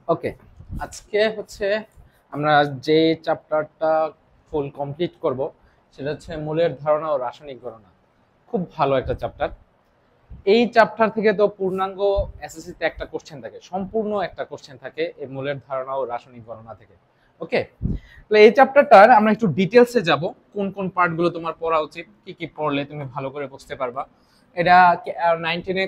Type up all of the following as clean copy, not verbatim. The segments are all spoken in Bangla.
ওকে, আজকে হচ্ছে আমরা যে চ্যাপ্টারটা ফুল কমপ্লিট করব সেটা হচ্ছে মূলের ধারণা ও রাসায়নিক গণনা। খুব ভালো একটা চ্যাপ্টার। এই চ্যাপ্টার থেকে তো পূর্ণাঙ্গ এসএসসি তে একটা কোশ্চেন থাকে, সম্পূর্ণ একটা কোশ্চেন থাকে এই মূলের ধারণা ও রাসায়নিক গণনা থেকে। ওকে, তাহলে এই চ্যাপ্টারটার আমরা একটু ডিটেলসে যাব, কোন কোন পার্টগুলো তোমার পড়া উচিত, কি কি পড়লে তুমি ভালো করে বুঝতে পারবা। এটা 19-এ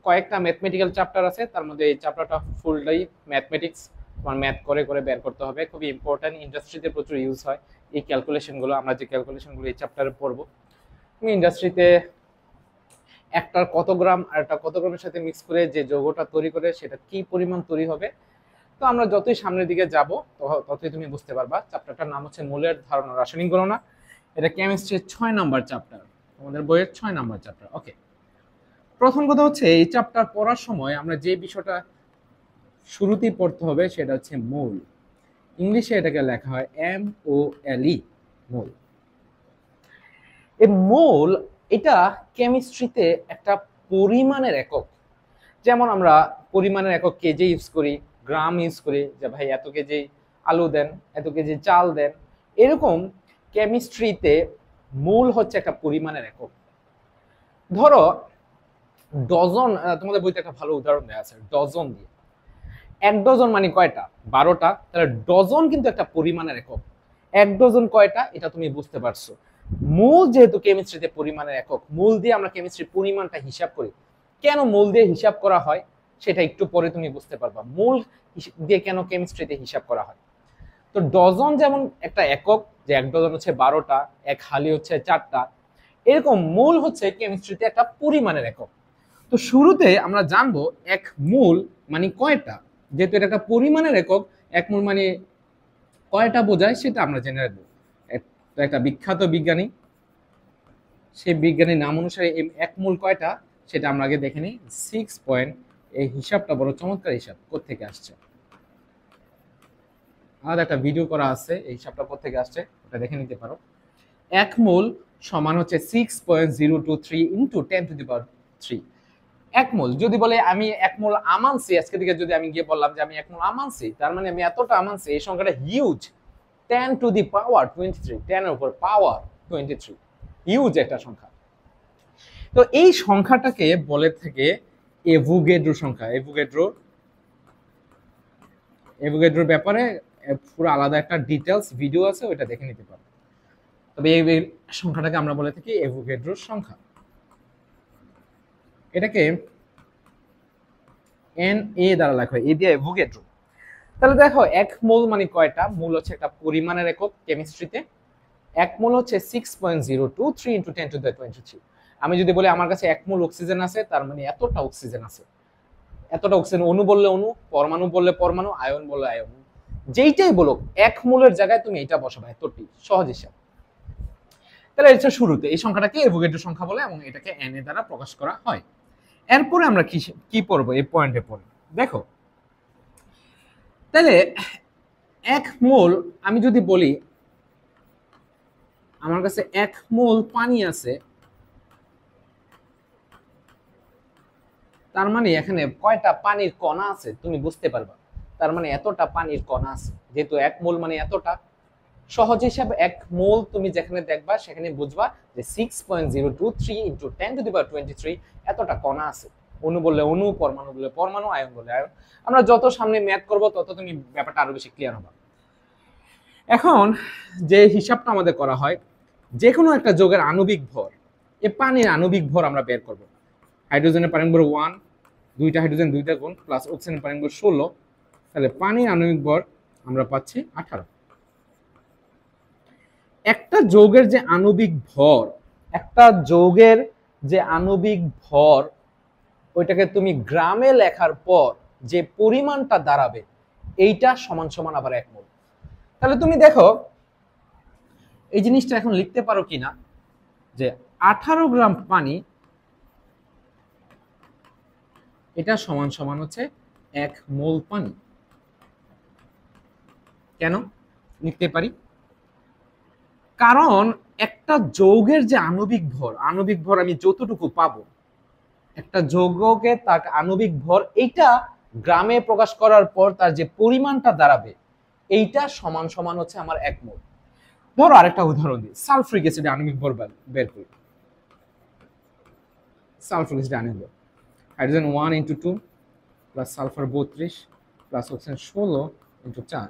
কয়েকটা ম্যাথমেটিক্যাল চ্যাপ্টার আছে, তার মধ্যে এই চ্যাপ্টারটা ফুলটাই ম্যাথমেটিক্স। তোমার ম্যাথ করে করে বের করতে হবে, খুবই ইম্পর্টেন্ট, ইন্ডাস্ট্রিতে প্রচুর ইউজ হয় এই ক্যালকুলেশনগুলো। আমরা যে ক্যালকুলেশনগুলো এই চ্যাপ্টারে পড়বো, তুমি ইন্ডাস্ট্রিতে একটার কত গ্রাম আর একটা কত গ্রামের সাথে মিক্স করে যে যৌগটা তৈরি করে সেটা কি পরিমাণ তৈরি হবে। তো আমরা যতই সামনের দিকে যাব ততই তুমি বুঝতে পারবা। চ্যাপ্টারটার নাম হচ্ছে মূলের ধারণা রাসায়নিক গণনা। এটা কেমিস্ট্রির 6 নম্বর চ্যাপ্টার, আমাদের বইয়ের 6 নম্বর চ্যাপ্টার। ওকে, প্রথম কথা হচ্ছে এই চ্যাপ্টার পড়ার সময় আমরা যে বিষয়টা শুরুতেই পড়তে হবে সেটা হচ্ছে মূল। ইংলিশে এটাকে লেখা হয় MOLE, মূল। এই মোল, এটা কেমিস্ট্রিতে একটা পরিমাণের একক। যেমন আমরা পরিমাণের একক কেজি ইউজ করি, গ্রাম ইউজ করি, যে ভাই এত কেজি আলু দেন, এত কেজি চাল দেন। এরকম কেমিস্ট্রিতে মূল হচ্ছে একটা পরিমাণের একক। ধরো ডজন, তোমাদের বইতে একটা ভালো উদাহরণ দেওয়া আছে ডজন দিয়ে। 1 ডজন মানে কয়টা? 12টা। তাহলে ডজন কিন্তু একটা পরিমাণের একক। 1 ডজন কয়টা এটা তুমি বুঝতে পারছো। মূল যেহেতু কেমিস্ট্রিতে পরিমাণের একক, মূল দিয়ে আমরা কেমিস্ট্রির পরিমাণটা হিসাব করি। কেন মূল দিয়ে হিসাব করা হয় সেটা একটু পরে তুমি বুঝতে পারবা, মূল দিয়ে কেন কেমিস্ট্রিতে হিসাব করা হয়। তো ডজন যেমন একটা একক, যে 1 ডজন হচ্ছে 12টা, এক হালি হচ্ছে 4টা। এরকম মূল হচ্ছে কেমিস্ট্রিতে একটা পরিমাণের একক। তো শুরুতে আমরা জানবো এক মূল মানে কয়টা। যেহেতু এটা একটা পরিমাণের একক, এক মূল মানে কয়টা বোঝায় সেটা আমরা জেনে রাখবো। একটা বিখ্যাত বিজ্ঞানী, সেই বিজ্ঞানীর নাম অনুসারে এক মূল কয়টা সেটা আমরা আগে দেখে নিই। 6 পয়েন্ট। এই হিসাবটা বড় চমৎকার হিসাব, কোত্থেকে আসছে। আমাদের একটা ভিডিও করা আছে, এই হিসাবটা কোত্থেকে আসছে ওটা দেখে নিতে পারো। এক মোল সমান হচ্ছে 6.023 ইন্টু 10⁻³ এক মোল। যদি বলে আমি এক মোল আম আনছি, আজকে থেকে যদি আমি গিয়ে বললাম যে আমি এক মোল আম আনছি, তার মানে আমি এতটা আম আনছি, এই সংখ্যাটা হিউজ। 10⁻23, 10 এর উপর পাওয়ার 23, হিউজ একটা সংখ্যা। তো এই সংখ্যাটাকে বলে থেকে এভোগাড্রো সংখ্যা। এভোগাড্রোর ব্যাপারে পুরো আলাদা একটা ডিটেলস ভিডিও আছে, ওইটা দেখে নিতে পারো। তবে এই সংখ্যাটাকে আমরা বলে থাকি এভোগাড্রোর সংখ্যা। এটাকে NA দ্বারা লেখা হয়, এ দিয়ে এভোগাড্রো। তাহলে দেখো এক মোল মানে কয়টা? মোল হচ্ছে একটা পরিমাণের একক কেমিস্ট্রিতে। এক মোল হচ্ছে 6.023 ইন্টু 10⁻23। আমি যদি বলি আমার কাছে এক মোল অক্সিজেন আছে, তার মানে এতটা অক্সিজেন আছে। এতটা অক্সিজেন, অণু বললে অণু, পরমাণু বললে পরমাণু, আয়ন বললে আয়ন। যেইটাই বলো এক মোলের জায়গায় তুমি এটা বসাবে, এতটি সহজ হিসাব। তাহলে এটা শুরুতে এই সংখ্যাটাকে এভোগাড্রো সংখ্যা বলে এবং এটাকে NA দ্বারা প্রকাশ করা হয়। এরপরে আমরা কি কি পড়বো এই পয়েন্টে পড়ে দেখো। তাহলে এক মোল, আমি যদি বলি আমার কাছে এক মোল পানি আছে, তার মানে এখানে কয়টা পানির কণা আছে তুমি বুঝতে পারবা। তার মানে এতটা পানির কণা আছে, যেহেতু এক মোল মানে এতটা। সহজ হিসাবে এক মোল তুমি যেখানে দেখবা সেখানে বুঝবা যে 6.023 ইন্টু 10⁻23 এতটা কণা আছে। অণু বললে অণু, পরমাণু বললে পরমাণু, আয়ন বললে আয়ন। আমরা যত সামনে ম্যাথ করব তত তুমি ব্যাপারটা আরো বেশি ক্লিয়ার হবে। এখন যে হিসাবটা আমাদের করা হয়, যে কোনো একটা যৌগের আণবিক ভর, এ পানির আণবিক ভর আমরা বের করব। হাইড্রোজেনের পানি ভর 1, দুইটা হাইড্রোজেন দুইটা গুণ, প্লাস অক্সিজেনের পানি ভর 16। তাহলে পানির আণবিক ভর আমরা পাচ্ছি 18। একটা যৌগের যে আণবিক ভর, একটা যৌগের যে আণবিক ভর, ওইটাকে তুমি গ্রামে লেখার পর যে পরিমাণটা দাঁড়াবে এইটা সমান সমান আবার এক মোল। তাহলে তুমি দেখো এই জিনিসটা এখন লিখতে পারো কিনা, যে 18 গ্রাম পানি এটা সমান সমান হচ্ছে এক মোল পানি। কেন লিখতে পারি? কারণ একটা যৌগের যে আণবিক ভর আমি যতটুকু পাবো, একটা যৌগকে তার আণবিক ভর এইটা গ্রামে প্রকাশ করার পর তার যে পরিমাণটা দাঁড়াবে এইটা সমান সমান হচ্ছে আমার 1 মোল। ধরো আরেকটা উদাহরণ দিই, সালফ্রিক অ্যাসিডের আণবিক ভর বের করি। সালফ্রিক অ্যাসিডের আণবিক ভর, hydrogen 1 into 2 plus sulphur 32 plus oxygen 16 into 4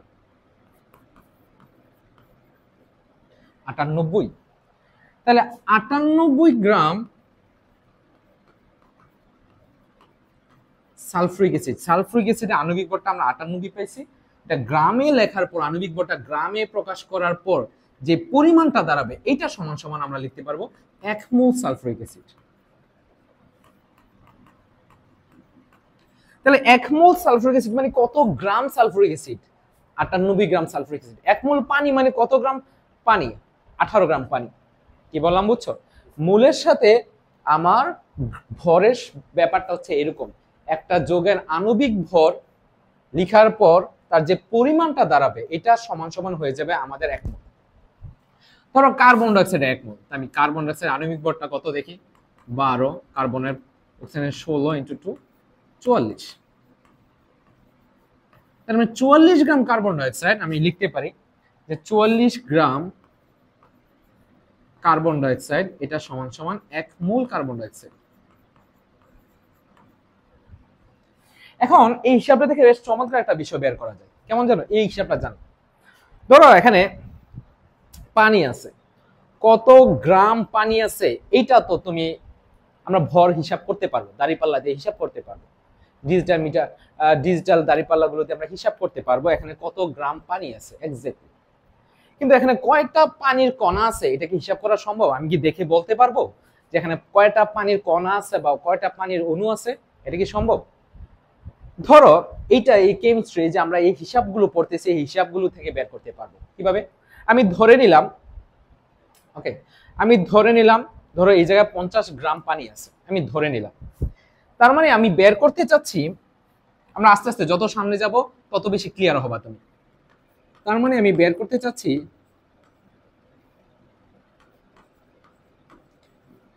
98। তাহলে 98 গ্রাম সালফ্রিক অ্যাসিড, সালফ্রিক অ্যাসিডের আণবিক ভরটা আমরা 98 পাইছি। এটা গ্রামে লেখার পর, আণবিক ভরটা গ্রামে প্রকাশ করার পর যে পরিমাণটা দাঁড়াবে এটা সমান সমান আমরা লিখতে পারবো 1 মোল সালফ্রিক অ্যাসিড। তাহলে 1 মোল সালফ্রিক অ্যাসিড মানে কত গ্রাম সালফ্রিক অ্যাসিড? 98 গ্রাম সালফ্রিক অ্যাসিড। 1 মোল পানি মানে কত গ্রাম পানি? 18 গ্রাম পানি। কি বললাম বুঝছো? মোলের সাথে আমার ভরের ব্যাপারটা হচ্ছে এরকম, একটা যৌগের আণবিক ভর লিখার পর তার যে পরিমাণটা দাঁড়াবে এটা সমান সমান হয়ে যাবে আমাদের 1 মোল। ধরো কার্বন ডাইঅক্সাইড 1 মোল, আমি কার্বন ডাইঅক্সাইড আণবিক ভরটা কত দেখি, 12, কার্বনের অক্সিজেনের 16 ইন্টু 2 44। তার মানে 44 গ্রাম কার্বন ডাইঅক্সাইড আমি লিখতে পারি যে 44 গ্রাম কার্বন ডাইঅক্সাইড এটা সমান সমান 1 মোল কার্বন ডাইঅক্সাইড। এখন এই হিসাবটা থেকে বেশ চমৎকার একটা বিষয় বের করা যায়, কেমন জানো? এই হিসাবটা জানো, ধরো এখানে পানি আছে, কত গ্রাম পানি আছে এইটা তো তুমি আমরা ভর হিসাব করতে পারবো, দাঁড়িপাল্লা দিয়ে হিসাব করতে পারবো, ডিজিটাল মিটার, ডিজিটাল দাঁড়িপাল্লাগুলোতে আমরা হিসাব করতে পারবো এখানে কত গ্রাম পানি আছে এক্স্যাক্টলি। কিন্তু এখানে কয়টা পানির কণা আছে এটা কি হিসাব করা সম্ভব? আমি কি দেখে বলতে পারবো যে এখানে কয়টা পানির কণা আছে বা কয়টা পানির অণু আছে? এটা কি সম্ভব? ধরো এইটা, এই কেমিস্ট্রি যে আমরা এই হিসাবগুলো পড়তেছি এই হিসাবগুলো থেকে বের করতে পারবো কিভাবে? আমি ধরে নিলাম, ওকে, আমি ধরে নিলাম ধরো এই জায়গায় 50 গ্রাম পানি আছে, আমি ধরে নিলাম। তার মানে আমি বের করতে চাচ্ছি, আমরা আস্তে আস্তে যত সামনে যাব তত বেশি ক্লিয়ার হবা তুমি। তার মানে আমি বের করতে চাচ্ছি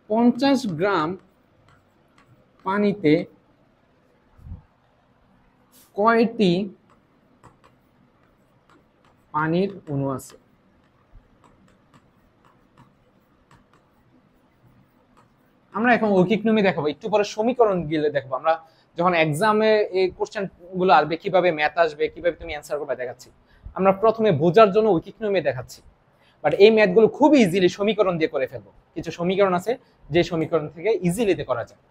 50 গ্রাম পানিতে কয়টি পানির অণু আছে। আমরা এখন ঐকিক নিয়মে দেখাবো, একটু পরে সমীকরণ গেলে দেখবো, আমরা যখন এক্সামে এই কোশ্চেন গুলো আসবে, কিভাবে ম্যাথ আসবে, কিভাবে তুমি অ্যান্সার করবে দেখাচ্ছি। আমরা প্রথমে বোঝার জন্য ঐকিক নিয়মে দেখাচ্ছি, বাট এই ম্যাথগুলো খুব ইজিলি সমীকরণ দিয়ে করে ফেলবো। কিছু সমীকরণ আছে যে সমীকরণ থেকে ইজিলি করা যায়।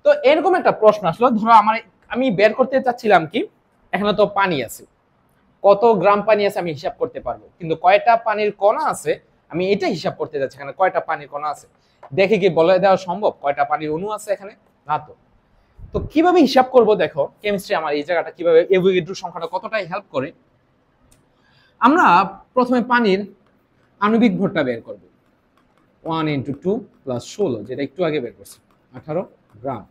তো এরকম একটা প্রশ্ন আসলো, ধরো আমি বের করতে চাচ্ছিলাম কি, এখানে তো পানি আছে, কত গ্রাম পানি আছে আমি হিসাব করতে পারবো, কিন্তু কয়টা পানির কণা আছে আমি এটা হিসাব করতে যাচ্ছি, এখানে কয়টা পানির কণা আছে দেখে কি বলে দেওয়া সম্ভব কয়টা পানির অণু আছে এখানে? না তো। তো কিভাবে হিসাব করব দেখো, কেমিস্ট্রি আমার এই জায়গাটা কিভাবে অ্যাভোগাড্রো সংখ্যাটা কতটাই হেল্প করে। আমরা প্রথমে পানির আণবিক ভরটা বের করব, 1 ইন্টু 2 প্লাস 16, যেটা একটু আগে বের করছি, 18 গ্রাম।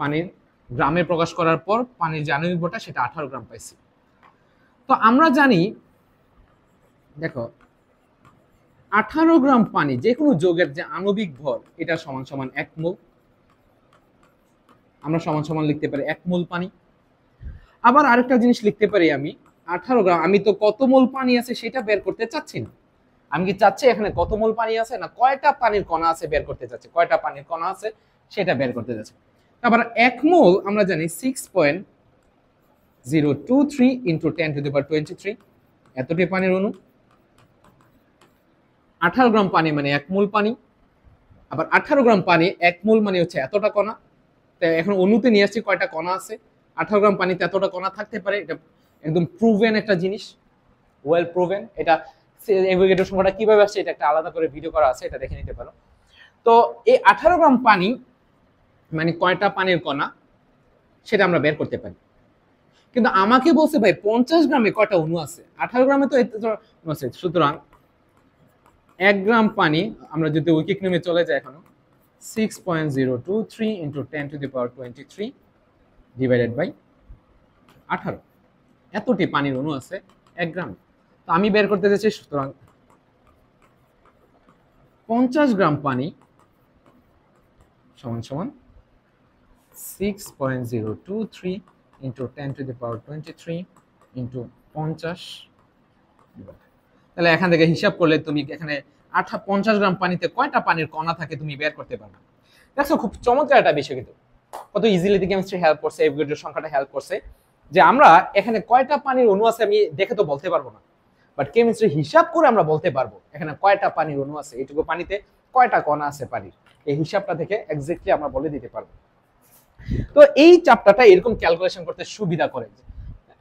পানির গ্রামে প্রকাশ করার পর পানির যে আণবিক ভরটা সেটা 18 গ্রাম পাইছি। তো আমরা জানি, দেখো 18 গ্রাম পানি যে কোনো যৌগের যে আণবিক ভর এটা সমান সমান 1 মোল। আমরা সমান সমান লিখতে পারি 1 মোল পানি। আবার আরেকটা জিনিস লিখতে পারি, আমি 18 গ্রাম, আমি তো কত মোল পানি আছে সেটা বের করতে চাচ্ছি না, আমি কি চাচ্ছি এখানে কত মোল পানি আছে না কয়টা পানির কণা আছে বের করতে চাচ্ছি, কয়টা পানির কণা আছে সেটা বের করতে যাচ্ছি। আবার 1 মোল আমরা জানি 6.023 ইন্টু 10 টু দি পাওয়ার 23, এতটি পানির অণু। 18 গ্রাম পানি মানে 1 মোল পানি, আবার 18 গ্রাম পানি 1 মোল মানে হচ্ছে এতটা কণা। তাই এখন অণুতে নিয়ে আসছি কয়টা কণা আছে, 18 গ্রাম পানিতে এতটা কণা থাকতে পারে, এটা একদম প্রুভেন একটা জিনিস, ওয়েল প্রুভেন। এটা অ্যাভোগাড্রো সংখ্যাটা কিভাবে আসছে এটা একটা আলাদা করে ভিডিও করা আছে, এটা দেখে নিতে পারো। তো এই 18 গ্রাম পানি মানে কয়টা পানির কণা সেটা আমরা বের করতে পারি। কিন্তু আমাকে বলছে ভাই 50 গ্রামে কয়টা অণু আছে, 18 গ্রামে তো অণু আছে, সুতরাং 1 গ্রাম পানি আমরা যদি ঐকিক নিয়মে চলে যাই এখনো 6.023 into 10 to the power 23 divided by 18, এতটি পানির অণু আছে 1 গ্রাম। তো আমি বের করতে যাচ্ছি, সুতরাং 50 গ্রাম পানি সমান সমান 6.023 ইন্টু 10⁻23 ইন্টু 50। তাহলে এখান থেকে হিসাব করলে তুমি এখানে 50 গ্রাম পানিতে কয়টা পানির কণা থাকে তুমি বের করতে পারবে। দেখো খুব চমৎকার একটা বিষয়, কিন্তু কত ইজিলি কেমিস্ট্রি হেল্প করছে, এভোগাড্রোর সংখ্যাটা হেল্প করছে যে আমরা এখানে কয়টা পানির অণু আছে আমি দেখে তো বলতে পারবো না, বাট কেমিস্ট্রি হিসাব করে আমরা বলতে পারবো এখানে কয়টা পানির অণু আছে, এইটুকু পানিতে কয়টা কণা আছে পানির, এই হিসাবটা থেকে এক্স্যাক্টলি আমরা বলে দিতে পারবো। তো এই চ্যাপ্টারটা এরকম ক্যালকুলেশন করতে সুবিধা করে,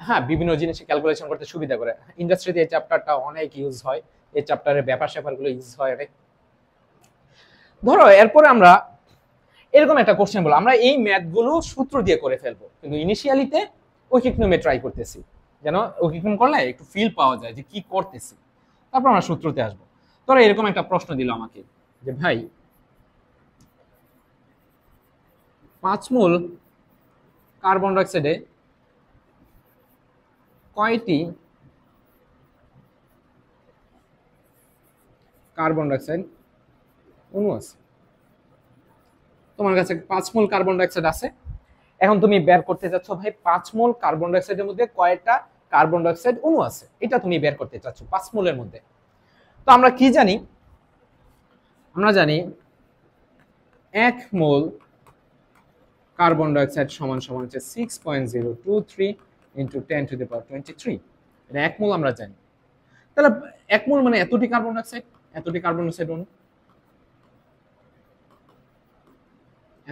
হ্যাঁ বিভিন্ন জিনিস ক্যালকুলেশন করতে সুবিধা করে। ইন্ডাস্ট্রিতে এই চ্যাপ্টারটা অনেক ইউজ হয়, এই চ্যাপ্টারের ব্যাপার স্যাপারগুলো ইউজ হয় অনেক। ধরো এরপরে আমরা এরকম একটা কোশ্চেন বলো, আমরা এই ম্যাথগুলো সূত্র দিয়ে করে ফেলবো, কিন্তু ইনিশিয়ালিতে ঐকিক নিয়মে ট্রাই করতেছি, যেন ঐকিক নিয়ম করলে একটু ফিল পাওয়া যায় যে কি করতেছি, তারপর আমরা সূত্রতে আসবো। ধরো এরকম একটা প্রশ্ন দিল আমাকে যে ভাই 5 মোল কার্বন ডাইঅক্সাইডে কয়টি কার্বন ডাইঅক্সাইড অণু আছে। তোমার কাছে 5 মোল কার্বন ডাইঅক্সাইড আছে, এখন তুমি বের করতে চাচ্ছ ভাই 5 মোল কার্বন ডাইঅক্সাইডের মধ্যে কয়টা কার্বন ডাইঅক্সাইড অণু আছে, এটা তুমি বের করতে চাচ্ছ 5 মোলের মধ্যে। তো আমরা কি জানি, আমরা জানি 1 মোল কার্বন ডাইঅক্সাইড সমান সমান হচ্ছে 6.023 ইন্টু 10⁻23। এটা 1 মোল আমরা জানি, তাহলে 1 মোল মানে এতটি কার্বন ডাইঅক্সাইড, এতটি কার্বন ডাইঅক্সাইড অণু,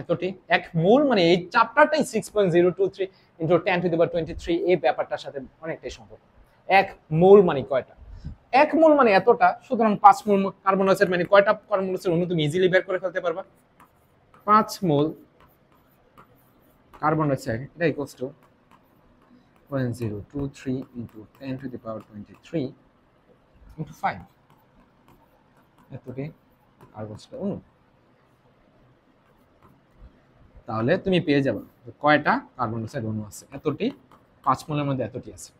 এতটি 1 মোল মানে এই চ্যাপ্টারটাই 6.023 ইন্টু 10⁻23 এই ব্যাপারটার সাথে অনেকটাই সম্পর্ক। 1 মোল মানে কয়টা, 1 মোল মানে এতটা, সুতরাং 5 মোল কার্বন ডাইঅক্সাইড মানে কয়টা কার্বন ডাইঅক্সাইড অণু তুমি ইজিলি বের করে ফেলতে পারবা। 5 মোল কার্বন ডাইঅক্সাইড এটা ইকুয়ালস টু 0.023 ইন্টু 10⁻23 ইন্টু 5, এতটি কার্বন ডাইঅক্সাইড অণু। তাহলে তুমি পেয়ে যাবে কয়টা কার্বন ডাইঅক্সাইড অণু আছে, এতটি, 5 মোলের মধ্যে এতটি আছে।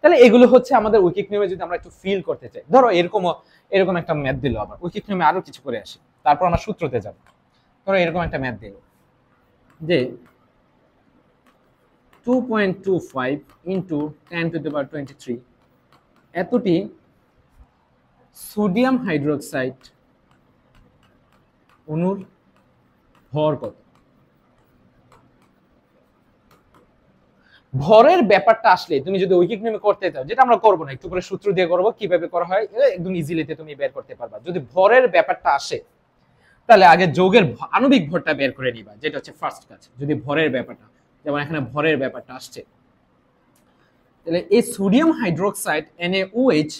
তাহলে এগুলো হচ্ছে আমাদের ঐকিক নিয়মে যদি আমরা একটু ফিল করতে চাই। ধরো এরকম একটা ম্যাথ দিল, আবার ঐকিক নিয়মে আরো কিছু করে আসি, তারপর আমরা সূত্রতে যাব। ধরো এরকম একটা ম্যাথ দিল যে 2.25 ইন্টু 10⁻23 এতটি সোডিয়াম হাইড্রোক্সাইড অণুর ভর কত। ভরের ব্যাপারটা আসলে তুমি যদি ঐকিক নিয়মে করতে চাও, যেটা আমরা করবো না, একটু করে সূত্র দিয়ে করবো, কিভাবে করা হয় একদম ইজিলিতে তুমি বের করতে পারবা। যদি ভরের ব্যাপারটা আসে তাহলে আগে যৌগের আণবিক ভরটা বের করে নিবা, যেটা হচ্ছে ফার্স্ট কাজ। যদি ভরের ব্যাপারটা, যেমন এখানে ভরের ব্যাপারটা আসছে, তাহলে এই সোডিয়াম হাইড্রোক্সাইড NaOH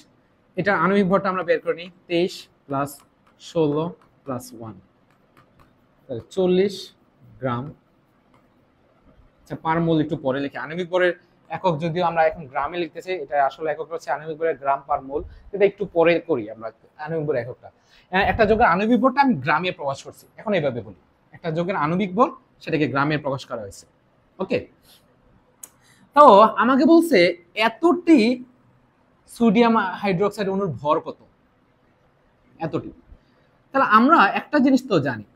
এটা আণবিক ভরটা আমরা বের করে নিই 23 প্লাস 16 প্লাস 1, তাহলে 40 গ্রাম। আচ্ছা পার মোল একটু পরে লিখি, আণবিক ভরের একক যদিও আমরা এখন গ্রামে লিখতেছি, এটা আসলে একক হচ্ছে আণবিক ভরের গ্রাম পার মোল, এটা একটু পরে করি আমরা আণবিক ভর এককটা। একটা যৌগের আণবিক ভরটা আমি গ্রামে প্রকাশ করছি, এখন এইভাবে বলি একটা যৌগের আণবিক ভর সেটাকে গ্রামে প্রকাশ করা হয়েছে। ওকে, তো আমাকে বলছে এতটি সোডিয়াম হাইড্রোক্সাইড অণুর ভর কত, এতটি। তাহলে আমরা একটা জিনিস তো জানি,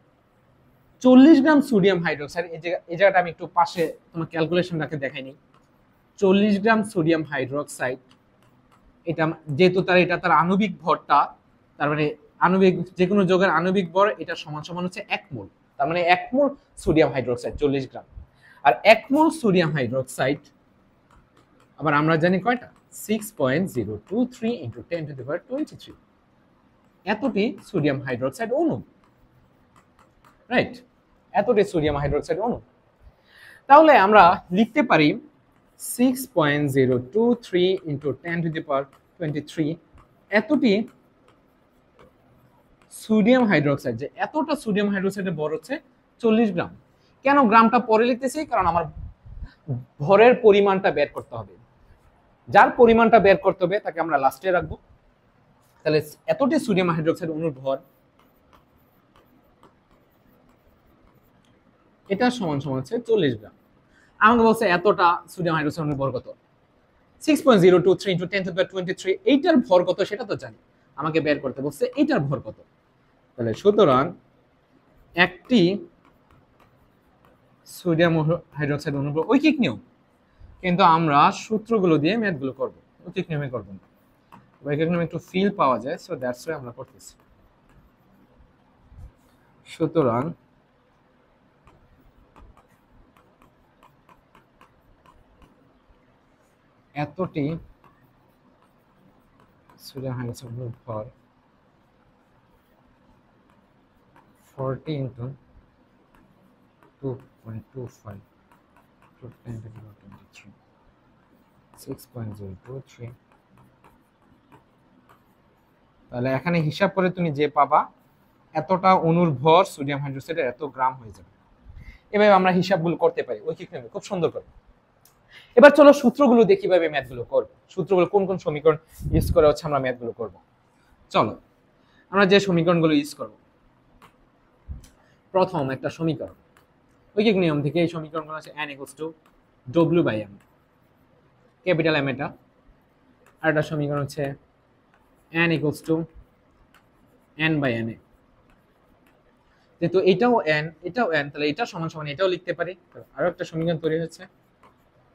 40 গ্রাম সোডিয়াম হাইড্রোক্সাইড, এই জায়গাটা আমি একটু পাশে তোমার ক্যালকুলেশনটাকে দেখাইনি। 40 গ্রাম সোডিয়াম হাইড্রোক্সাইড, এটা যেহেতু এটা তার আণবিক ভরটা, তার মানে আণবিক যে কোনো যৌগের আণবিক ভর এটা সমান সমান হচ্ছে 1 মোল, তার মানে 1 মোল সোডিয়াম হাইড্রোক্সাইড 40 গ্রাম। আর 1 মোল সোডিয়াম হাইড্রোক্সাইড আবার আমরা জানি কয়টা, 6.023 ইন্টু 10⁻23 এতটি সোডিয়াম হাইড্রোক্সাইড অণু, রাইট, এতটি সোডিয়াম হাইড্রোক্সাইড অণু। তাহলে আমরা লিখতে পারি 6.023 ইন্টু 10⁻23 এতটি সোডিয়াম হাইড্রোক্সাইড, যে এতটা সোডিয়াম হাইড্রোক্সাইডের ভর হচ্ছে 40 গ্রাম। কেন গ্রামটা পরে লিখতেছি, কারণ আমার ভরের পরিমাণটা বের করতে হবে, যার পরিমাণটা বের করতে হবে তাকে আমরা লাস্টে রাখবো। তাহলে এতটি সোডিয়াম হাইড্রোক্সাইড অণুর ভর এটা সমান সমান হচ্ছে 40 গ্রাম। আমাকে বলছে এতটা সোডিয়াম হাইড্রোক্সাইড অণুর ভর কত, 6.023 ইন্টু 10⁻23 এইটার ভর কত সেটা তো জানি, আমাকে বের করতে বলছে এইটার ভর কত। তাহলে সুতরাং একটি সোডিয়াম হাইড্রোক্সাইড অনুর উপর ঐকিক নিয়ম, কিন্তু আমরা সূত্রগুলো দিয়ে ম্যাথগুলো করব, ঐকিক নিয়মে করব না। ঐকিক নিয়মে একটু ফিল পাওয়া যায়, সো দ্যাটস ওয়াই আমরা করতেছি। সুতরাং এতটি সোডিয়াম হাইড্রোক্সাইড অনুর ভর 40 into 2.25 to 10 to the power 23 6.023। তাহলে এখানে হিসাব করে তুমি যে পাবা এতটা অণুর ভর সোডিয়াম হাইড্রোক্সাইডের এত গ্রাম হয়ে যাবে। এভাবে আমরা হিসাবগুলো করতে পারি ঐকিক নিয়মে খুব সুন্দর করে। এবার চলো সূত্রগুলো দেখি কিভাবে ম্যাথগুলো করব, সূত্রগুলো কোন কোন সমীকরণ ইউজ করে হচ্ছে আমরা ম্যাথগুলো করব। চলো আমরা যে সমীকরণগুলো ইউজ করব, প্রথম একটা সমীকরণ ঐকিক নিয়ম থেকে এই সমীকরণগুলো আছে n = w/m, ক্যাপিটাল M এটা। আর একটা সমীকরণ হচ্ছে n = n/na, যেহেতু এটাও n এটাও n, তাহলে এটা সমান সমান এটাও লিখতে পারি। আরো একটা সমীকরণ তৈরি হচ্ছে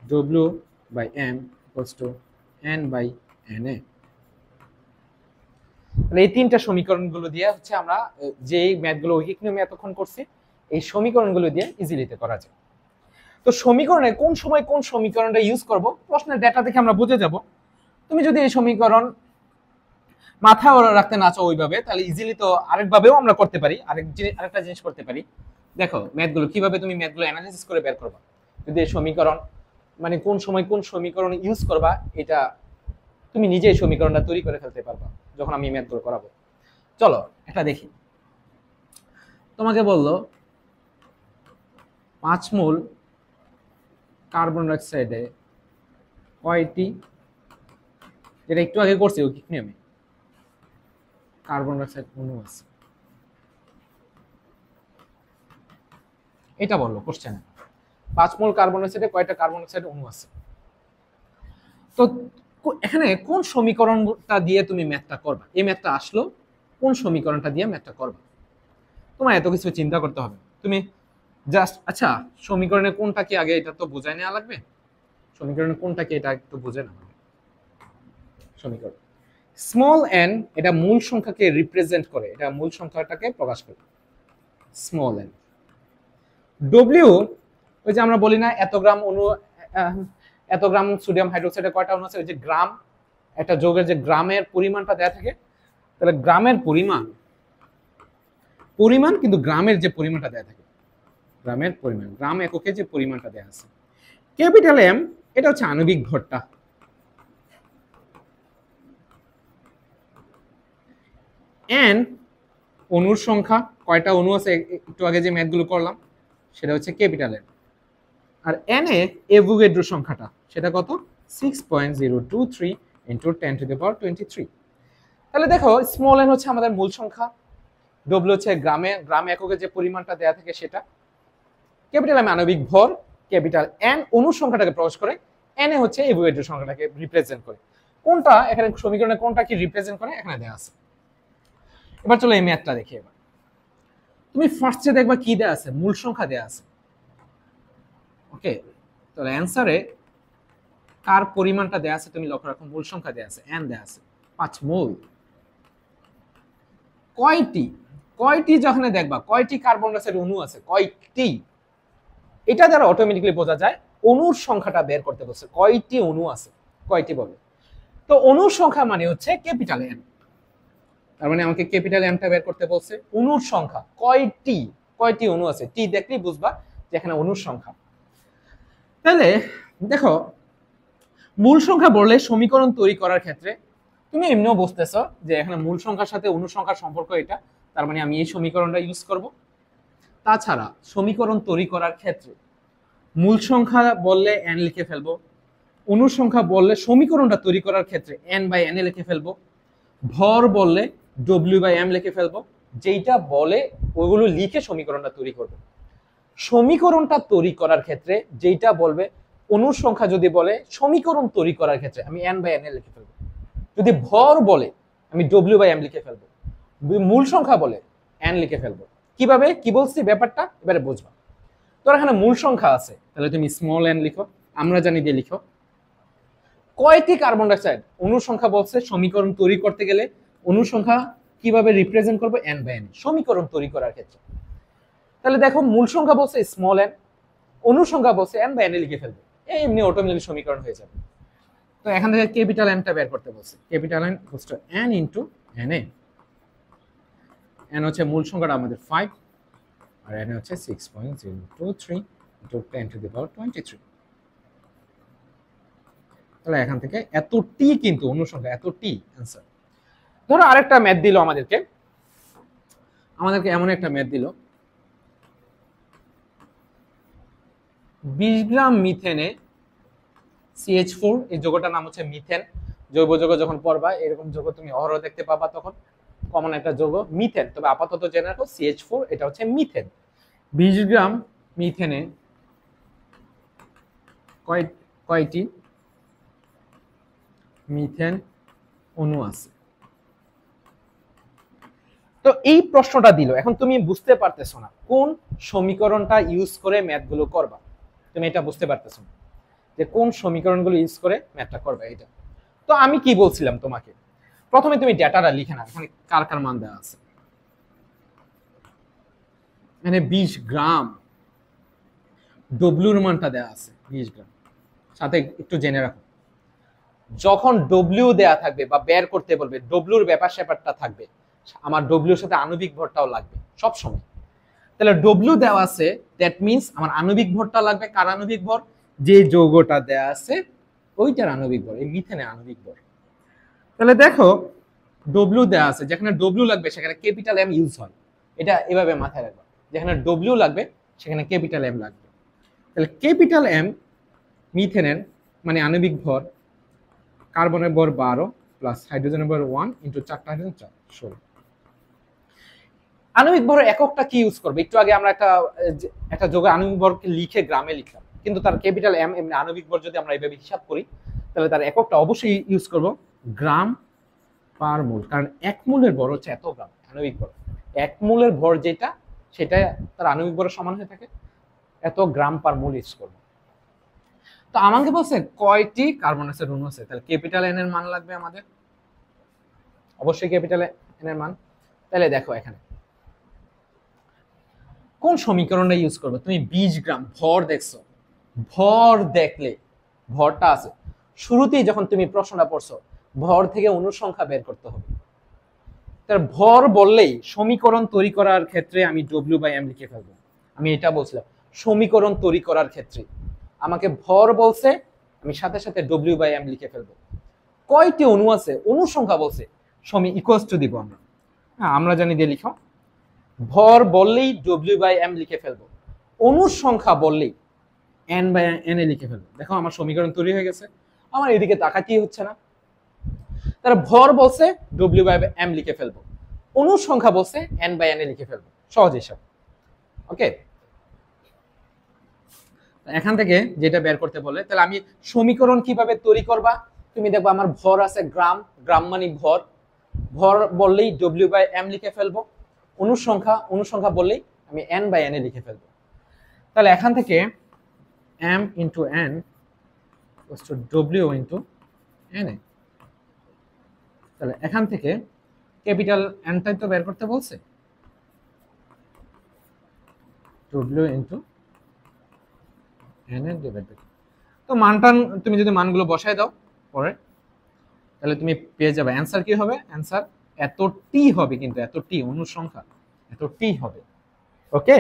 w/m = n/na। তাহলে এই তিনটা সমীকরণগুলো দিয়ে হচ্ছে আমরা যে ম্যাথগুলো ঐকিক নিয়মে এতক্ষণ করছি এই সমীকরণগুলো দিয়ে ইজিলিতে করা যায়। তো সমীকরণে কোন সময় কোন সমীকরণটা ইউজ করব প্রশ্নের ডেটা দেখে আমরা বুঝে যাব। তুমি যদি এই সমীকরণ মাথায় রাখতে না চাও ওইভাবে, তাহলে ইজিলি তো আরেকভাবেও আমরা করতে পারি, আরেকটা জিনিস করতে পারি। দেখো ম্যাথগুলো কিভাবে তুমি ম্যাথগুলো অ্যানালাইসিস করে বের করবা, যদি এই সমীকরণ মানে কোন সময় কোন সমীকরণ ইউজ করবা এটা তুমি নিজে এই সমীকরণটা তৈরি করে ফেলতে পারবা যখন আমি ম্যাথগুলো করাবো। চলো এটা দেখি। তোমাকে বললো 5 মোল কার্বন ডাইঅক্সাইডে কয়টি, যেটা একটু আগে করছি ঐকিক নিয়মে, কার্বন ডাইঅক্সাইড অণু আছে, এটা বললো কোশ্চেনে। 5 মোল কার্বন ডাইঅক্সাইডে কয়টা কার্বন ডাইঅক্সাইড অণু আছে। তো এখানে কোন সমীকরণটা দিয়ে তুমি ম্যাথটা করবা, এই ম্যাথটা আসলো কোন সমীকরণটা দিয়ে ম্যাথটা করবা, তোমার এত কিছু চিন্তা করতে হবে। তুমি জাস্ট আচ্ছা সমীকরণে কোনটা কি আগে এটা তো বোঝাই নেওয়া লাগবে, সমীকরণে কোনটা কি এটা একটু বুঝে নাও। সমীকরণ স্মল n এটা মূল সংখ্যাকে রিপ্রেজেন্ট করে, এটা মূল সংখ্যাটাকে প্রকাশ করে স্মল n। w ওই যে আমরা বলি না এত গ্রাম অণু, এত গ্রাম সোডিয়াম হাইড্রোক্সাইডে কয়টা অণু আছে, ওই যে গ্রাম, একটা যৌগের যে গ্রামের পরিমাণটা দেয়া থাকে, তাহলে গ্রামের পরিমাণ কিন্তু গ্রামের যে পরিমাণটা দেয়া থাকে, গ্রামের পরিমাণ, গ্রাম এককে যে পরিমাণটা দেয়া আছে। ক্যাপিটাল M এটা হচ্ছে আণবিক ভরটা, n অণুর সংখ্যা, কয়টা অণু আছে একটু আগে যে ম্যাথগুলো করলাম সেটা হচ্ছে ক্যাপিটাল M। আর n এ অ্যাভোগাড্রো সংখ্যাটা সেটা কত, 6.023 × 10⁻23। তাহলে দেখো স্মল n হচ্ছে আমাদের মূল সংখ্যা, w হচ্ছে গ্রাম এককে যে পরিমাণটা দেয়া থাকে সেটা, ক্যাপিটাল M আণবিক ভর, ক্যাপিটাল N অণুর সংখ্যাটাকে প্রকাশ করে, n এ হচ্ছে অ্যাভোগাড্রো সংখ্যাটাকে রিপ্রেজেন্ট করে। কোনটা এখানে সমীকরণে কোনটা কি রিপ্রেজেন্ট করে এখানে দেয়া আছে। এবার চলো এই ম্যাথটা দেখি। এবার তুমি ফার্স্টে দেখবা কি দেয়া আছে, মূল সংখ্যা দেয়া আছে। ওকে, তাহলে অ্যানসারে কার পরিমাণটা দেয়া আছে তুমি লক্ষ্য রাখো, মূল সংখ্যা দেয়া আছে, n দেয়া আছে 5 মোল। কয়টি যখন দেখবা কয়টি কার্বন ডাইঅক্সাইড অণু আছে, কয়টি, এটা দ্বারা অটোমেটিক্যালি বোঝা যায় অণুর সংখ্যাটা বের করতে বলছে, কয়টি অণু আছে, কয়টি বলে। তো অণুর সংখ্যা মানে হচ্ছে ক্যাপিটাল M, তার মানে আমাকে ক্যাপিটাল Mটা বের করতে বলছে। অণুর সংখ্যা কয়টি অণু আছে, টি দেখলেই বুঝবা যে এখানে অণুর সংখ্যা। তাহলে দেখো মূল সংখ্যা বললে সমীকরণ তৈরি করার ক্ষেত্রে তুমি এমনিও বুঝতেছো যে এখানে মূল সংখ্যার সাথে অণু সংখ্যার সম্পর্ক এটা, তার মানে আমি এই সমীকরণটা ইউজ করব। তাছাড়া সমীকরণ তৈরি করার ক্ষেত্রে মূল সংখ্যা বললে n লিখে ফেলবো, অণুর সংখ্যা বললে সমীকরণটা তৈরি করার ক্ষেত্রে n/na লিখে ফেলবো, ভর বললে w/m লিখে ফেলবো, যেইটা বলে ওইগুলো লিখে সমীকরণটা তৈরি করব। সমীকরণটা তৈরি করার ক্ষেত্রে যেইটা বলবে, অণুর সংখ্যা যদি বলে সমীকরণ তৈরি করার ক্ষেত্রে আমি n/na লিখে ফেলবো, যদি ভর বলে আমি w/m লিখে ফেলবো, মূল সংখ্যা বলে n লিখে ফেলবো। কিভাবে কি বলছি ব্যাপারটা এবারে বুঝবা। তোর এখানে মূল সংখ্যা আছে, তাহলে তুমি স্মল এন লিখো, আমরা জানি দিয়ে লিখো। কয়টি কার্বন ডাইঅক্সাইড, অণুর সংখ্যা বলছে সমীকরণ তৈরি করতে গেলে অণুর সংখ্যা কিভাবে রিপ্রেজেন্ট করবো, এন বাই এন, সমীকরণ তৈরি করার ক্ষেত্রে। তাহলে দেখো মূল সংখ্যা বলছে স্মল এন, অণুর সংখ্যা বলছে এন বাই এন লিখে ফেলবে, এমনি অটোমেটিক সমীকরণ হয়ে যাবে। তো এখান থেকে ক্যাপিটাল এনটা বের করতে বলছে, capital N equals to N into N A. N হচ্ছে মূল সংখ্যাটা আমাদের 5 আর এন হচ্ছে 6.023 ইনটু 10 টু দি পাওয়ার 23। তাহলে এখান থেকে এত টি কিন্তু অনুসংখ্যা এত টি অ্যান্সার। ধরো আরেকটা ম্যাথ দিল আমাদেরকে এমন একটা ম্যাথ দিল 20 গ্রাম মিথেনে CH4, এই যৌগটার নাম হচ্ছে মিথেন। জৈব যৌগ যখন পড়বা এরকম যৌগ তুমি অহরহ দেখতে পাবা, তখন কমন একটা যৌগ মিথেন, তবে আপাতত জেনে রাখো CH4 এটা হচ্ছে মিথেন। 20 গ্রাম মিথেনে কয়টি মিথেন অণু আছে। তো এই প্রশ্নটা দিল, এখন তুমি বুঝতে পারতেছো না কোন সমীকরণটা ইউজ করে ম্যাথগুলো করবা, তুমি এটা বুঝতে পারতেছো না যে কোন সমীকরণগুলো ইউজ করে ম্যাথটা করবে এটা। তো আমি কি বলছিলাম তোমাকে, প্রথমে তুমি ডেটাটা লিখে নাও, এখানে কার কার মান দেওয়া আছে। মানে 20 গ্রাম, ডব্লিউর মানটা দেওয়া আছে 20 গ্রাম। সাথে একটু জেনে রাখো, যখন ডব্লিউ দেয়া থাকবে বা বের করতে বলবে, ডব্লিউর ব্যাপার স্যাপারটা থাকবে, আমার ডব্লিউর সাথে আণবিক ভরটাও লাগবে সব সময়। তাহলে ডব্লিউ দেওয়া আছে, দ্যাট মিন্স আমার আণবিক ভরটা লাগবে। কার আণবিক ভর? যে যৌগটা দেয়া আছে ওইটার আণবিক ভর, এই মিথেনের আণবিক ভর। তাহলে দেখো ডব্লিউ দেওয়া আছে, যেখানে ডব্লিউ লাগবে সেখানে ক্যাপিটাল এম ইউজ হয়, এটা এভাবে মাথায় রাখবা, যেখানে ডব্লিউ লাগবে সেখানে ক্যাপিটাল এম লাগবে। তাহলে ক্যাপিটাল এম মিথেনের মানে আণবিক ভর, কার্বনের ভর 12 প্লাস হাইড্রোজেনের ভর 1 ইনটু 4টা হাইড্রোজেন 4, 16। আণবিক ভরের এককটা কি ইউজ করবে? একটু আগে আমরা একটা যৌগের আণবিক ভরকে লিখে গ্রামে লিখলাম, কিন্তু তার ক্যাপিটাল এম এমনি আণবিক ভর যদি আমরা এইভাবে হিসাব করি, তাহলে তার এককটা অবশ্যই ইউজ করব গ্রাম পার মোল, কারণ এক মোলের ভর হচ্ছে এত গ্রাম আণবিক ভর। এক মোলের ভর যেটা, সেটা তার আণবিক ভরের সমান হয়ে থাকে, এত গ্রাম পার মোল ইউজ করব। তো আমাকে বলছে কয়টি কার্বন আছে অণু আছে, তাহলে ক্যাপিটাল এন এর মান লাগবে আমাদের, অবশ্যই ক্যাপিটাল এন এর মান। তাহলে দেখো এখানে কোন সমীকরণটা ইউজ করবে, তুমি 20 গ্রাম ভর দেখছো, ভর দেখলে ভরটা আছে শুরুতেই, যখন তুমি প্রশ্নটা পড়ছো ভর থেকে অণুর সংখ্যা বের করতে হবে। তার ভর বললেই সমীকরণ তৈরি করার ক্ষেত্রে আমি ডব্লিউ বাই এম লিখে ফেলবো। আমি এটা বলছিলাম সমীকরণ তৈরি করার ক্ষেত্রে আমাকে ভর বলছে, আমি সাথে সাথে ডব্লিউ বাই এম লিখে ফেলবো। কয়টি অণু আছে, অণুর সংখ্যা বলছে, সমী ইকুয়ালস টু দিব আমরা, হ্যাঁ আমরা জানি দিয়ে লিখো। ভর বললেই ডব্লিউ বাই এম লিখে ফেলবো, অণুর সংখ্যা বললেই এন বাই এন এ লিখে ফেলবো। দেখো আমার সমীকরণ তৈরি হয়ে গেছে, আমার এদিকে তাকাতেই হচ্ছে না। তারা ভর বলছে ডব্লিউ বাই এম লিখে ফেলবো, অণুর সংখ্যা বলছে এন বাই এন এ লিখে ফেলবো, সহজ হিসাব। ওকে, এখান থেকে যেটা বের করতে বলে, তাহলে আমি সমীকরণ কিভাবে তৈরি করবা, তুমি দেখবা আমার ভর আছে গ্রাম, গ্রাম মানে ভর, ভর বললেই ডব্লিউ বাই এম লিখে ফেলবো, অণুর সংখ্যা বললেই আমি এন বাই এন এ লিখে ফেলবো। তাহলে এখান থেকে m into n equals to w into n এ। তাহলে এখান থেকে ক্যাপিটাল এনটাই তো বের করতে বলছে, w ইন্টু n এর ডিভাইডেড। তো মানটা তুমি যদি মানগুলো বসায় দাও পরে, তাহলে তুমি পেয়ে যাবে অ্যান্সার কি হবে, অ্যান্সার এত টি হবে, কিন্তু এত টি অণুর সংখ্যা এত টি হবে। ওকে,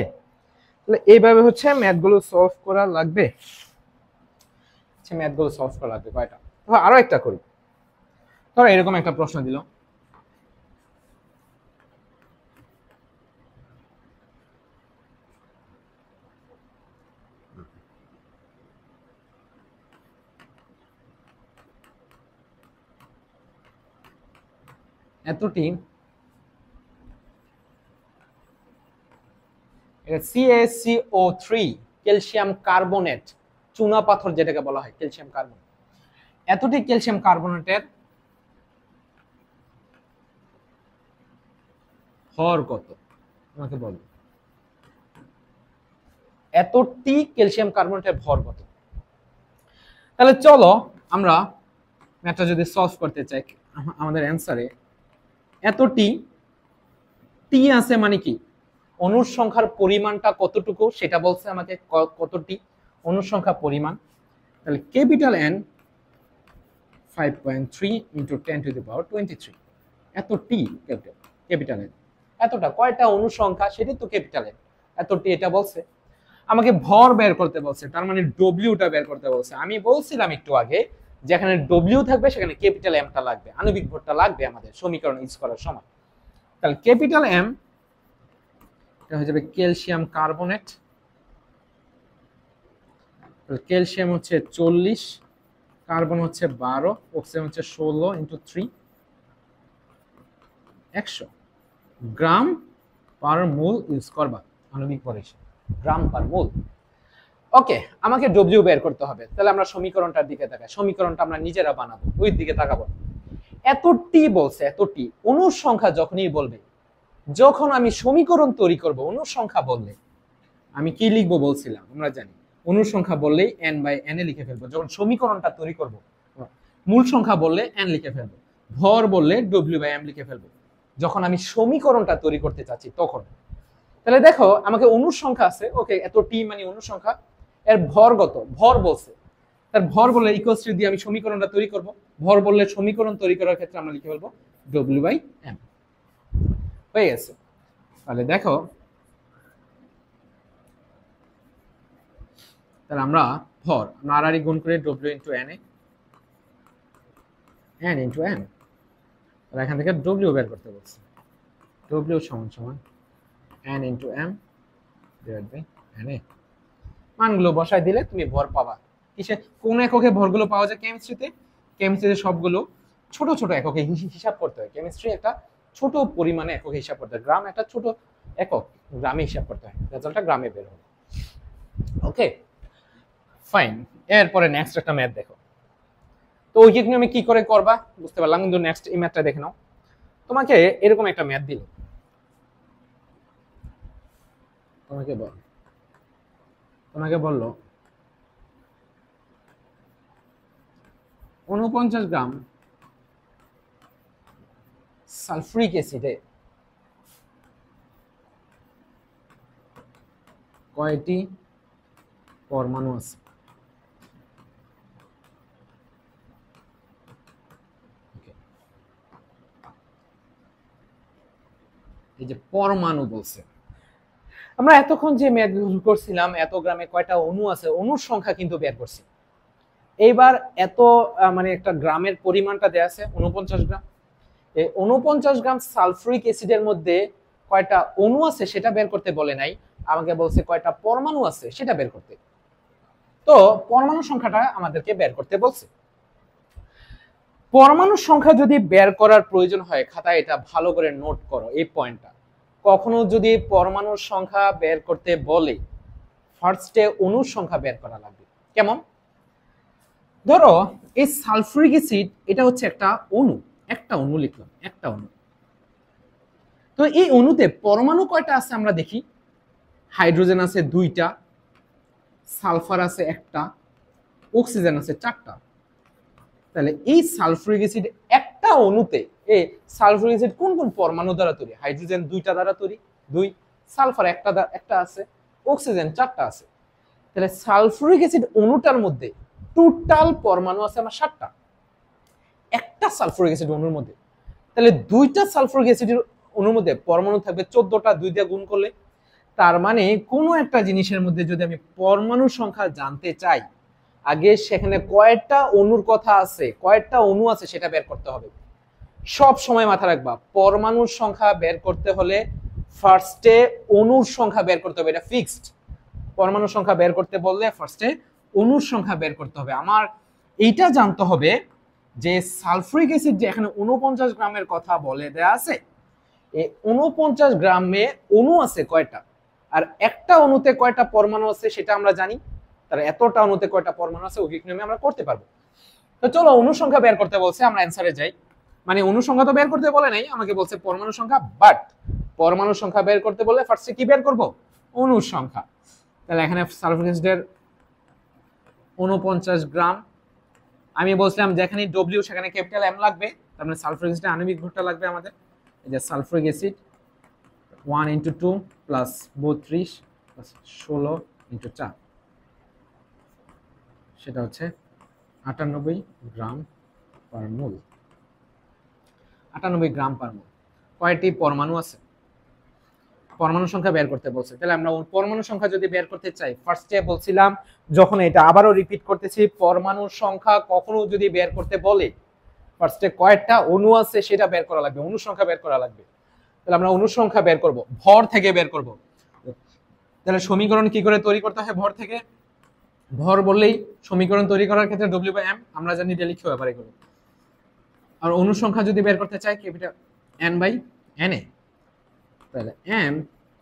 তাহলে এইভাবে হচ্ছে ম্যাথগুলো সলভ করা লাগবে। আচ্ছা ম্যাথগুলো সলভ করা লাগবে কয়টা, আরো একটা করি। ধরো এরকম একটা প্রশ্ন দিল, এতটি CaCO3 ক্যালসিয়াম কার্বনেট, চুনা পাথর যেটাকে বলা হয় ক্যালসিয়াম কার্বনেট, এতটি ক্যালসিয়াম কার্বনেটের ভর কত আমাকে বলো। এতটি ক্যালসিয়াম কার্বনেটের ভর কত। তাহলে চলো আমরা ম্যাথটা যদি সলভ করতে চাই, আমাদের অ্যান্সারে এতটি টি আছে মানে কি অণুর সংখ্যার পরিমাণটা কতটুকু সেটা বলছে আমাকে, কতটি অণুর সংখ্যা পরিমাণ। তাহলে ক্যাপিটাল এন 5.3 ইন্টু 10⁻23 এত টি ক্যাপিটাল এন, এতটা কয়টা অণু সংখ্যা সেটাই তো ক্যাপিটাল এন, এত টি এটা বলছে। আমাকে ভর বের করতে বলছে, তার মানে ডব্লিউটা বের করতে বলছে। আমি বলছিলাম একটু আগে যেখানে ডব্লিউ থাকবে সেখানে ক্যাপিটাল এমটা লাগবে, আণবিক ভরটা লাগবে আমাদের সমীকরণ ইউজ করার সময়। তাহলে ক্যাপিটাল এম এটা হয়ে যাবে ক্যালসিয়াম কার্বনেট, ক্যালসিয়াম হচ্ছে 40, কার্বন হচ্ছে 12, অক্সিজেন হচ্ছে 16 ইন্টু 3 100 গ্রাম পার মোল ইউজ করবা আণবিক ভর হিসেবে, গ্রাম পার মোল। ওকে, আমাকে ডব্লিউ বের করতে হবে। তাহলে আমরা সমীকরণটার দিকে তাকাই, সমীকরণটা আমরা নিজেরা বানাবো, ওই দিকে তাকাবো। এত টি বলছে, এত টি অণুর সংখ্যা যখনই বলবে, যখন আমি সমীকরণ তৈরি করব অণুর সংখ্যা বললে আমি কি লিখবো বলছিলাম, আমরা জানি অণুর সংখ্যা বললেই n বাই n এ লিখে ফেলবো। যখন সমীকরণটা তৈরি করব মূল সংখ্যা বললে n লিখে ফেলবো, ভর বললে w বাই m লিখে ফেলবো যখন আমি সমীকরণটা তৈরি করতে চাচ্ছি তখন। তাহলে দেখো আমাকে অণুর সংখ্যা আছে, ওকে এত টি মানে অণুর সংখ্যা, এর ভর কত, ভর বলছে, তার ভর বললে ইকুয়ালস টু দিয়ে আমি সমীকরণটা তৈরি করব। ভর বললে সমীকরণ তৈরি করার ক্ষেত্রে আমরা লিখে ফেলবো w বাই m, হয়ে গেছে। তাহলে দেখো তাহলে আমরা ভর আমরা আর গুণ করে w ইন্টু n এ n ইন্টু m, তাহলে এখান থেকে w বের করতে বলছি, w সমান সমান n into m divide by n এ। মানগুলো বসাই দিলে তুমি ভর পাবা। কিসে, কোন এককে ভরগুলো পাওয়া যায় কেমিস্ট্রিতে, কেমিস্ট্রিতে সবগুলো ছোট ছোট এককে হিসাব করতে হয়। কেমিস্ট্রি একটা ছোট পরিমাণে একক হিসাব করতে হয়, গ্রাম একটা ছোট একক, গ্রামে হিসাব করতে হয়, রেজাল্টটা গ্রামে বের হবে। ওকে ফাইন, এরপরে নেক্সট একটা ম্যাথ দেখো। তো ওই নিয়মে কি করে করবা বুঝতে পারলাম, কিন্তু নেক্সট এই ম্যাথটা দেখে নাও। তোমাকে এরকম একটা ম্যাথ দিল, তোমাকে বললো 49 গ্রাম সালফুরিক অ্যাসিডে কয়টি পরমাণু আছে। এই যে পরমাণু বলছে, আমরা এতক্ষণ যে ম্যাথ করছিলাম এত গ্রামে কয়টা অণু আছে অণুর সংখ্যা কিন্তু বের করছি। এইবার এত মানে একটা গ্রামের পরিমাণটা দেয়া আছে 49 গ্রাম, এই 49 গ্রাম সালফুরিক অ্যাসিডের মধ্যে কয়টা অণু আছে সেটা বের করতে বলে নাই, আমাকে বলছে কয়টা পরমাণু আছে সেটা বের করতে। তো পরমাণু সংখ্যাটা আমাদেরকে বের করতে বলছে। পরমাণুর সংখ্যা যদি বের করার প্রয়োজন হয় খাতায় এটা ভালো করে নোট করো এই পয়েন্টটা, কখনো যদি পরমাণুর সংখ্যা বের করতে বলে ফার্স্টে অণুর সংখ্যা বের করা লাগবে। কেমন, ধরো এই সালফুরিক অ্যাসিড এটা হচ্ছে একটা অণু, একটা অণু লিখলাম, একটা অণু। তো এই অণুতে পরমাণু কয়টা আছে আমরা দেখি, হাইড্রোজেন আছে 2টা, সালফার আছে 1টা, অক্সিজেন আছে 4টা। তাহলে এই সালফুরিক অ্যাসিড একটা অণুতে, এই সালফুরিক অ্যাসিড কোন কোন পরমাণু দ্বারা তৈরি, হাইড্রোজেন 2টা দ্বারা তৈরি 2, সালফার একটা আছে, অক্সিজেন 4টা আছে। তাহলে সালফুরিক অ্যাসিড অণুটার মধ্যে টোটাল পরমাণু আছে আমার 7টা, একটা সালফুরিক অ্যাসিড অণুর মধ্যে। তাহলে 2টা সালফুরিক অ্যাসিডের অণুর মধ্যে পরমাণু থাকবে 14টা, 2 দিয়ে গুণ করলে। তার মানে কোনো একটা জিনিসের মধ্যে যদি আমি পরমাণুর সংখ্যা জানতে চাই আগে সেখানে কয়টা অণুর কথা আছে, কয়টা অণু আছে সেটা বের করতে হবে। সব সময় মাথা রাখবা পরমাণুর সংখ্যা বের করতে হলে ফার্স্টে অণুর সংখ্যা বের করতে হবে, এটা ফিক্সড। পরমাণুর সংখ্যা বের করতে বললে ফার্স্টে অণুর সংখ্যা বের করতে হবে। আমার এইটা জানতে হবে যে সালফুরিক অ্যাসিড যে এখানে 49 গ্রামের কথা বলে দেয়া আছে, এই 49 গ্রামে অণু আছে কয়টা আর একটা অণুতে কয়টা পরমাণু আছে সেটা আমরা জানি। তাহলে এতটা অণুতে কয়টা পরমাণু আছে ঐকিক নিয়মে আমরা করতে পারবো। তো চলো অণুর সংখ্যা বের করতে বলছে, আমরা অ্যানসারে যাই। মানে অণুর সংখ্যা তো বের করতে বলে নাই, আমাকে বলছে পরমাণুর সংখ্যা, বাট পরমাণুর সংখ্যা বের করতে বলে ফার্স্টে কি বের করব, অণুর সংখ্যা। তাহলে এখানে সালফিউরিক অ্যাসিডের 49 গ্রাম। আমি বলছিলাম যেখানে ডব্লিউ সেখানে ক্যাপিটাল এম লাগবে, তার মানে সালফিউরিক অ্যাসিডের আণবিক ভরটা লাগবে আমাদের। এই যে সালফিউরিক অ্যাসিড 1 × 2 প্লাস 32 প্লাস 16 × 4, সেটা হচ্ছে 98 গ্রাম পার মোল। 98 গ্রাম পার মোল। কয়টি পরমাণু আছে? পরমাণু সংখ্যা বের করতে বলছে। তাহলে আমরা পরমাণু সংখ্যা যদি বের করতে চাই, ফার্স্টে বলছিলাম, যখন এটা আবারও রিপিট করতেছি, পরমাণুর সংখ্যা কখনো যদি বের করতে বলে, ফার্স্টে কয়টা অণু আছে সেটা বের করা লাগবে, অণু সংখ্যা বের করা লাগবে। তাহলে আমরা অণু সংখ্যা বের করব, ভর থেকে বের করব। তাহলে সমীকরণ কি করে তৈরি করতে হয় ভর থেকে? ভর বললেই সমীকরণ তৈরি করার ক্ষেত্রে W/m আমরা জানি, এটা লিখতে ব্যাপারে এগুলো। আর অণু সংখ্যা যদি বের করতে চাই, ক্যাপিটাল N/Na, তাহলে m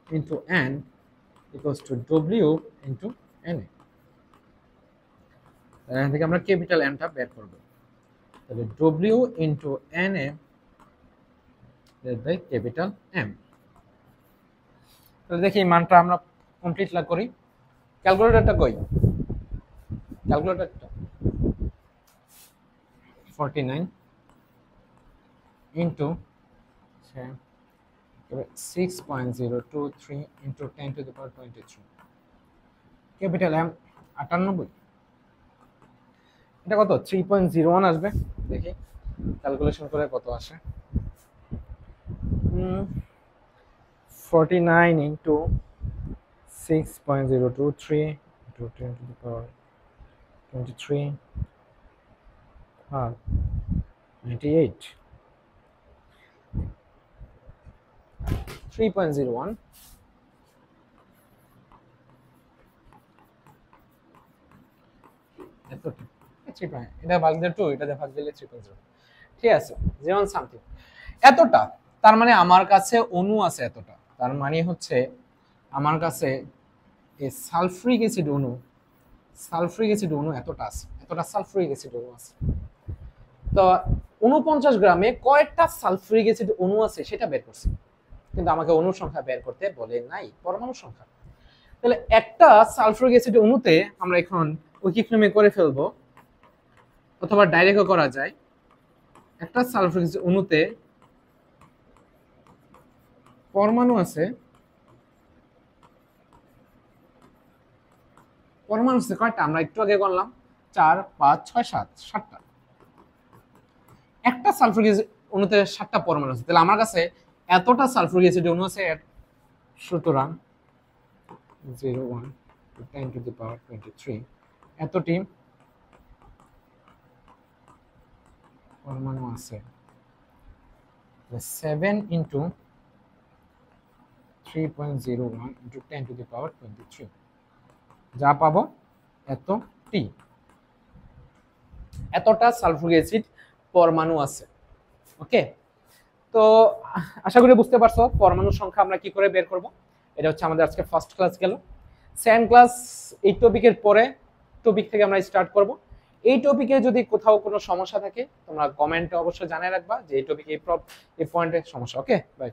into n equals to w into na। তাহলে এখান থেকে আমরা ক্যাপিটাল M টা বের করব। তাহলে w into na divided by capital M। তাহলে দেখি মানটা আমরা কমপ্লিট করি। ক্যালকুলেটরটা কই? ক্যালকুলেটরটা 49 into 6.023 into 10 to the power 23, capital M 98। এটা কত? 3.01 আসবে। দেখি ক্যালকুলেশন করে কত আসে। 49 into 6.023 into 10 to the power 23 98, 3.01 এত, এটা ভাগ দিলে 2, এটা ভাগ দিলে 3.0, ঠিক আছে, 0 সামথিং এতটা। তার মানে আমার কাছে অণু আছে এতটা। তার মানে হচ্ছে আমার কাছে এই সালফিউরিক অ্যাসিড অণু এতটা আছে, এতটা সালফিউরিক অ্যাসিড অণু আছে। তো 49 গ্রামে কয়টা সালফিউরিক অ্যাসিড অণু আছে সেটা বের করছি, কিন্তু আমাকে অণু সংখ্যা বের করতে বলে নাই, পরমাণু সংখ্যা। তাহলে একটা সালফিউরিক অ্যাসিড অণুতে আমরা এখন ঐকিকক্রমে করে ফেলবো, অথবা ডাইরেক্টও করা যায়। একটা সালফিউরিক অ্যাসিড অণুতে পরমাণু আছে, পরমাণু আছে কয়টা? আমরা একটু আগে গণলাম 4, 5, 6, 7, 7টা। একটা সালফিউরিক অ্যাসিড অণুতে 7টা পরমাণু আছে। তাহলে আমার কাছে এতটা সালফিউরিক অ্যাসিড অণু আছে। সুতরাং 0.1 to 10 to the power 23 এতটি পরমাণু আছে। 7 into 3.01 into 10 to the power 23, যা পাবো এতটি, এতটা সালফিউরিক অ্যাসিড পরমাণু আছে। ওকে, তো আশা করি বুঝতে পারছো পরমাণুর সংখ্যা আমরা কি করে বের করব। এটা হচ্ছে আমাদের আজকে ফার্স্ট ক্লাস গেল। সেকেন্ড ক্লাস এই টপিকের পরে টপিক থেকে আমরা স্টার্ট করব। এই টপিকে যদি কোথাও কোনো সমস্যা থাকে তোমরা কমেন্টে অবশ্যই জানিয়ে রাখবা যে এই টপিকে এই পয়েন্টে সমস্যা। ওকে, বাই।